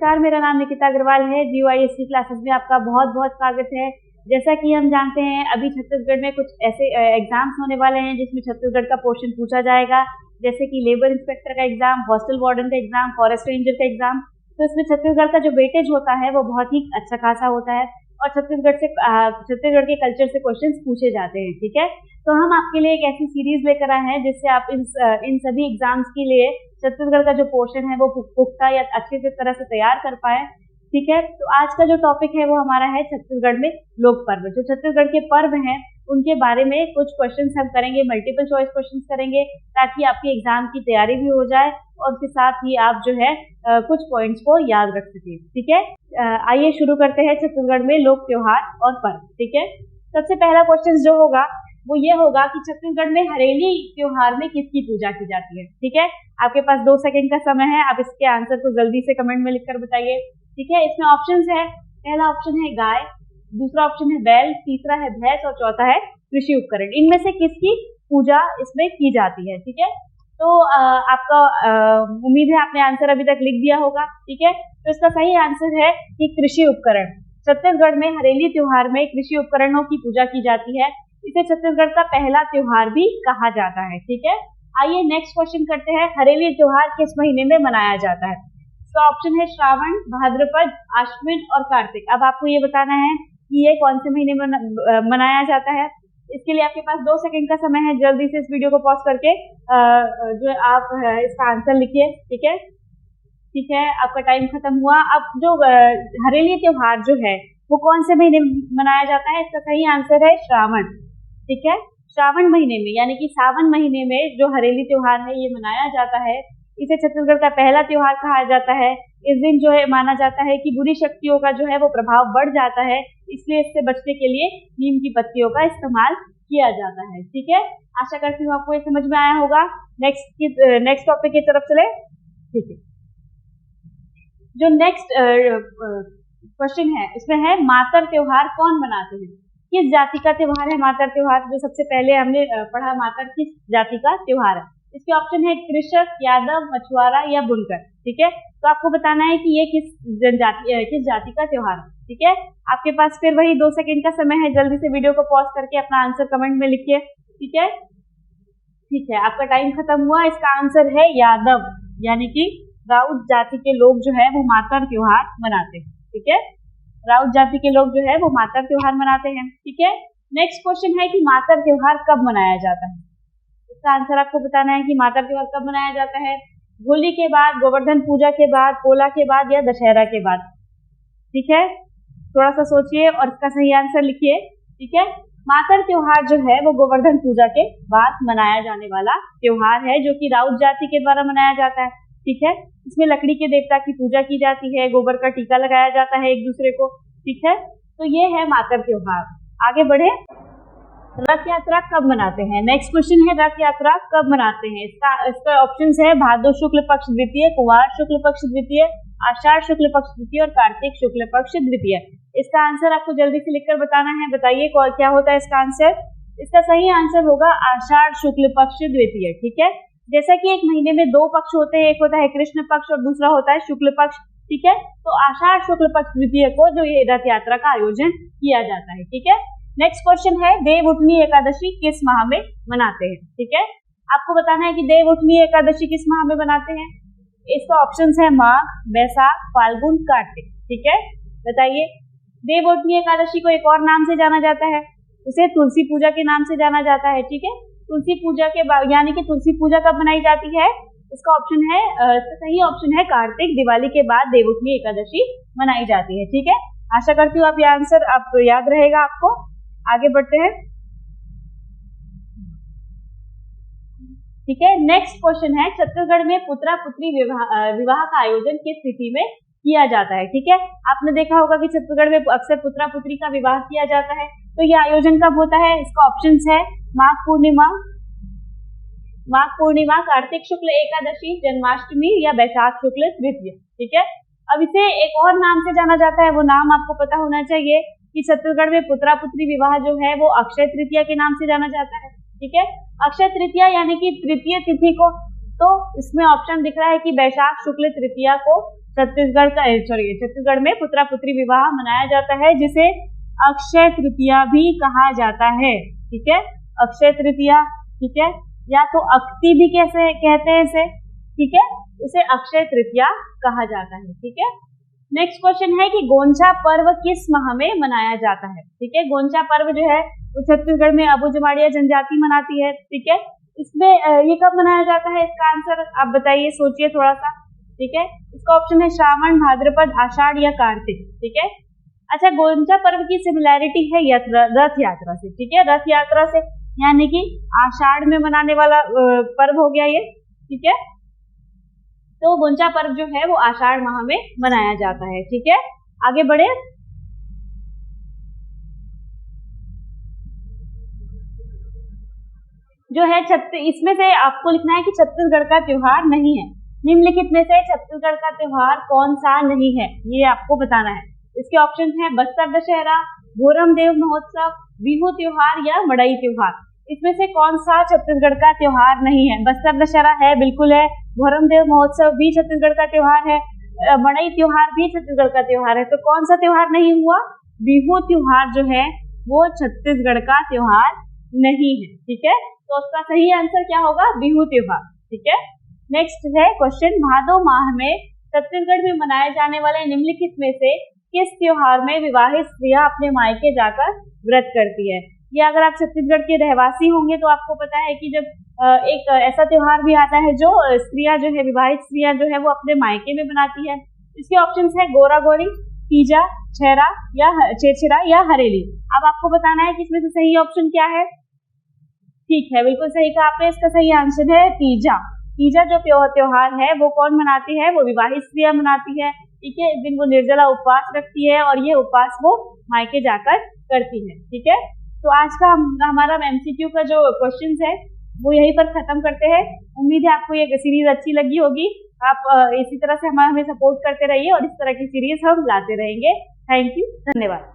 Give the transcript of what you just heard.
नमस्कार, मेरा नाम निकिता अग्रवाल है। GYSC क्लासेस में आपका बहुत बहुत स्वागत है। जैसा कि हम जानते हैं, अभी छत्तीसगढ़ में कुछ ऐसे एग्जाम्स होने वाले हैं जिसमें छत्तीसगढ़ का पोर्शन पूछा जाएगा, जैसे कि लेबर इंस्पेक्टर का एग्जाम, हॉस्टल वार्डन का एग्जाम, फॉरेस्ट रेंजर का एग्जाम। तो इसमें छत्तीसगढ़ का जो वेटेज होता है वो बहुत ही अच्छा खासा होता है और छत्तीसगढ़ के कल्चर से क्वेश्चंस पूछे जाते हैं। ठीक है, तो हम आपके लिए एक ऐसी सीरीज लेकर आए हैं जिससे आप इन सभी एग्जाम्स के लिए छत्तीसगढ़ का जो पोर्शन है वो पुख्ता या अच्छे से तरह से तैयार कर पाए। ठीक है, तो आज का जो टॉपिक है वो हमारा है छत्तीसगढ़ में लोक पर्व। जो छत्तीसगढ़ के पर्व हैं उनके बारे में कुछ क्वेश्चंस हम करेंगे, मल्टीपल चॉइस क्वेश्चंस करेंगे, ताकि आपकी एग्जाम की तैयारी भी हो जाए और उसके साथ ही आप जो है कुछ पॉइंट्स को याद रख सकें। ठीक है, आइए शुरू करते हैं छत्तीसगढ़ में लोक त्योहार और पर्व। ठीक है, सबसे पहला क्वेश्चन जो होगा वो ये होगा कि छत्तीसगढ़ में हरेली त्योहार में किसकी पूजा की जाती है। ठीक है, आपके पास 2 सेकंड का समय है, आप इसके आंसर को जल्दी से कमेंट में लिखकर बताइए। ठीक है, इसमें ऑप्शंस है, पहला ऑप्शन है गाय, दूसरा ऑप्शन है बैल, तीसरा है भैंस और चौथा है कृषि उपकरण। इनमें से किसकी पूजा इसमें की जाती है। ठीक है, तो आपका उम्मीद है आपने आंसर अभी तक लिख दिया होगा। ठीक है, तो इसका सही आंसर है कि कृषि उपकरण। छत्तीसगढ़ में हरेली त्योहार में कृषि उपकरणों की पूजा की जाती है। इसे छत्तीसगढ़ का पहला त्योहार भी कहा जाता है। ठीक है, आइए नेक्स्ट क्वेश्चन करते हैं, हरेली त्योहार किस महीने में मनाया जाता है। इसका ऑप्शन है श्रावण, भाद्रपद, आश्विन और कार्तिक। अब आपको ये बताना है कि ये कौन से महीने में मनाया जाता है। इसके लिए आपके पास 2 सेकंड का समय है, जल्दी से इस वीडियो को पॉज करके जो आप इसका आंसर लिखिए। ठीक है, ठीक है, आपका टाइम खत्म हुआ। अब जो हरेली त्योहार जो है वो कौन से महीने में मनाया जाता है, इसका सही आंसर है श्रावण। ठीक है, श्रावण महीने में यानी कि सावन महीने में जो हरेली त्योहार है ये मनाया जाता है। इसे छत्तीसगढ़ का पहला त्योहार कहा जाता है। इस दिन जो है माना जाता है कि बुरी शक्तियों का जो है वो प्रभाव बढ़ जाता है, इसलिए इससे बचने के लिए नीम की पत्तियों का इस्तेमाल किया जाता है। ठीक है, आशा करती हूँ आपको ये समझ में आया होगा। नेक्स्ट टॉपिक की तरफ चले। ठीक है, जो नेक्स्ट क्वेश्चन है इसमें है मातर त्योहार कौन मनाते हैं, किस जाति का त्योहार है मातर त्योहार। जो सबसे पहले हमने पढ़ा मातर किस जाति का त्योहार है। इसके ऑप्शन है कृषक, यादव, मछुआरा या बुनकर। ठीक है, तो आपको बताना है कि ये किस जाति का त्योहार है। ठीक है, आपके पास फिर वही 2 सेकंड का समय है, जल्दी से वीडियो को पॉज करके अपना आंसर कमेंट में लिखिए। ठीक है, ठीक है, आपका टाइम खत्म हुआ। इसका आंसर है यादव, यानी कि राउत जाति के लोग जो है वो मातर त्योहार मनाते हैं। ठीक है, राउत जाति के लोग जो है वो मातर त्योहार मनाते हैं। ठीक है, नेक्स्ट क्वेश्चन है कि मातर त्योहार कब मनाया जाता है। इसका आंसर आपको बताना है कि मातर त्योहार कब मनाया जाता है। होली के बाद, गोवर्धन पूजा के बाद, पोला के बाद या दशहरा के बाद। ठीक है, थोड़ा सा सोचिए और इसका सही आंसर लिखिए। ठीक है, मातर त्योहार जो है वो गोवर्धन पूजा के बाद मनाया जाने वाला त्योहार है, जो कि राउत जाति के द्वारा मनाया जाता है। ठीक है, इसमें लकड़ी के देवता की पूजा की जाती है, गोबर का टीका लगाया जाता है एक दूसरे को। ठीक है, तो ये है मातर त्योहार। आगे बढ़े, रथ यात्रा कब मनाते हैं। नेक्स्ट क्वेश्चन है रथ यात्रा कब मनाते हैं। इसका ऑप्शंस है भादो शुक्ल पक्ष द्वितीय, कुवार शुक्ल पक्ष द्वितीय, आषाढ़ शुक्ल पक्ष द्वितीय और कार्तिक शुक्ल पक्ष द्वितीय। इसका आंसर आपको जल्दी से लिखकर बताना है। बताइए क्या होता है इसका आंसर। इसका सही आंसर होगा आषाढ़ शुक्ल पक्ष द्वितीय। ठीक है, जैसा कि एक महीने में 2 पक्ष होते हैं, एक होता है कृष्ण पक्ष और दूसरा होता है शुक्ल पक्ष। ठीक है, तो आषाढ़ शुक्ल पक्ष द्वितीय को जो ये रथ यात्रा का आयोजन किया जाता है। ठीक है, नेक्स्ट क्वेश्चन है देवउठनी एकादशी किस माह में मनाते हैं। ठीक है, आपको बताना है कि देवउठनी एकादशी किस माह में मनाते हैं। इसका ऑप्शंस है माघ, बैसाख, फाल्गुन, कार्तिक। ठीक है, बताइए। देवउठनी एकादशी को एक और नाम से जाना जाता है, उसे तुलसी पूजा के नाम से जाना जाता है। ठीक है, तुलसी पूजा के बाद यानी कि तुलसी पूजा कब मनाई जाती है। इसका ऑप्शन है सही ऑप्शन है कार्तिक, दिवाली के बाद देवउठनी एकादशी मनाई जाती है। ठीक है, आशा करती हूँ आप ये आंसर आप याद रहेगा आपको। आगे बढ़ते हैं। ठीक है, नेक्स्ट क्वेश्चन है छत्तीसगढ़ में पुत्रा पुत्री विवाह का आयोजन किस तिथि में किया जाता है। ठीक है, आपने देखा होगा कि छत्तीसगढ़ में अक्सर पुत्रा पुत्री का विवाह किया जाता है, तो ये आयोजन कब होता है। इसका ऑप्शंस है माघ पूर्णिमा, कार्तिक शुक्ल एकादशी, जन्माष्टमी या बैसाख शुक्ल तृतीय। ठीक है, अब इसे एक और नाम से जाना जाता है, वो नाम आपको पता होना चाहिए कि छत्तीसगढ़ में पुत्रा पुत्री विवाह जो है वो अक्षय तृतीया के नाम से जाना जाता है। ठीक है, अक्षय तृतीया यानी कि तृतीय तिथि को, तो इसमें ऑप्शन दिख रहा है कि बैसाख शुक्ल तृतीया को छत्तीसगढ़ में पुत्रा पुत्री विवाह मनाया जाता है, जिसे अक्षय तृतीया भी कहा जाता है। ठीक है, अक्षय तृतीया, ठीक है, या तो अक्ति भी कैसे कहते हैं इसे, ठीक है, इसे अक्षय तृतीया कहा जाता है। ठीक है, नेक्स्ट क्वेश्चन है कि गोंचा पर्व किस माह में मनाया जाता है। ठीक है, गोंचा पर्व जो है तो छत्तीसगढ़ में अबू जमाड़िया जनजाति मनाती है। ठीक है, इसमें ये कब मनाया जाता है, इसका आंसर आप बताइए, सोचिए थोड़ा सा। ठीक है, इसका ऑप्शन है श्रावण, भाद्रपद, आषाढ़ या कार्तिक। ठीक है, अच्छा, गोंचा पर्व की सिमिलैरिटी है रथ यात्रा से। ठीक है, रथ यात्रा से, यानी कि आषाढ़ में मनाने वाला पर्व हो गया ये। ठीक है, तो गोंचा पर्व जो है वो आषाढ़ माह में मनाया जाता है। ठीक है, आगे बढ़े। जो है इसमें से आपको लिखना है कि छत्तीसगढ़ का त्योहार नहीं है। निम्नलिखित में से छत्तीसगढ़ का त्योहार कौन सा नहीं है, ये आपको बताना है। इसके ऑप्शन है बस्तर दशहरा, भोरम देव महोत्सव, बिहू त्योहार या मड़ई त्योहार। इसमें से कौन सा छत्तीसगढ़ का त्योहार नहीं है? बस्तर दशहरा है, बिल्कुल है। भोरम देव महोत्सव भी छत्तीसगढ़ का त्योहार है, मड़ई त्योहार भी छत्तीसगढ़ का त्योहार है। तो कौन सा त्योहार नहीं हुआ? बिहू त्योहार जो है वो छत्तीसगढ़ का त्योहार नहीं है। ठीक है, तो उसका सही आंसर क्या होगा? बिहू त्योहार। ठीक है, नेक्स्ट है क्वेश्चन, भादो माह में छत्तीसगढ़ में मनाए जाने वाले निम्नलिखित में से किस त्योहार में विवाहित स्त्रियां अपने मायके जाकर व्रत करती है? या अगर आप छत्तीसगढ़ के रहवासी होंगे तो आपको पता है कि जब एक ऐसा त्योहार भी आता है जो स्त्रियां जो है, विवाहित स्त्रियां जो है वो अपने मायके में मनाती है। इसके ऑप्शंस है गोरा गोरी, तीजा, छेरा या छेरछेरा या हरेली। अब आपको बताना है कि इसमें से सही ऑप्शन क्या है। ठीक है, बिल्कुल सही कहा आपने, इसका सही आंसर है तीजा। तीजा जो त्योहार है वो कौन मनाती है? वो विवाहित स्त्रियां मनाती है। ठीक है, इस दिन वो निर्जला उपवास रखती है और ये उपवास वो मायके जाकर करती है। ठीक है, तो आज का हमारा एमसीक्यू का जो क्वेश्चंस है वो यहीं पर खत्म करते हैं। उम्मीद है आपको ये सीरीज अच्छी लगी होगी। आप इसी तरह से हमें सपोर्ट करते रहिए और इस तरह की सीरीज हम लाते रहेंगे। थैंक यू, धन्यवाद।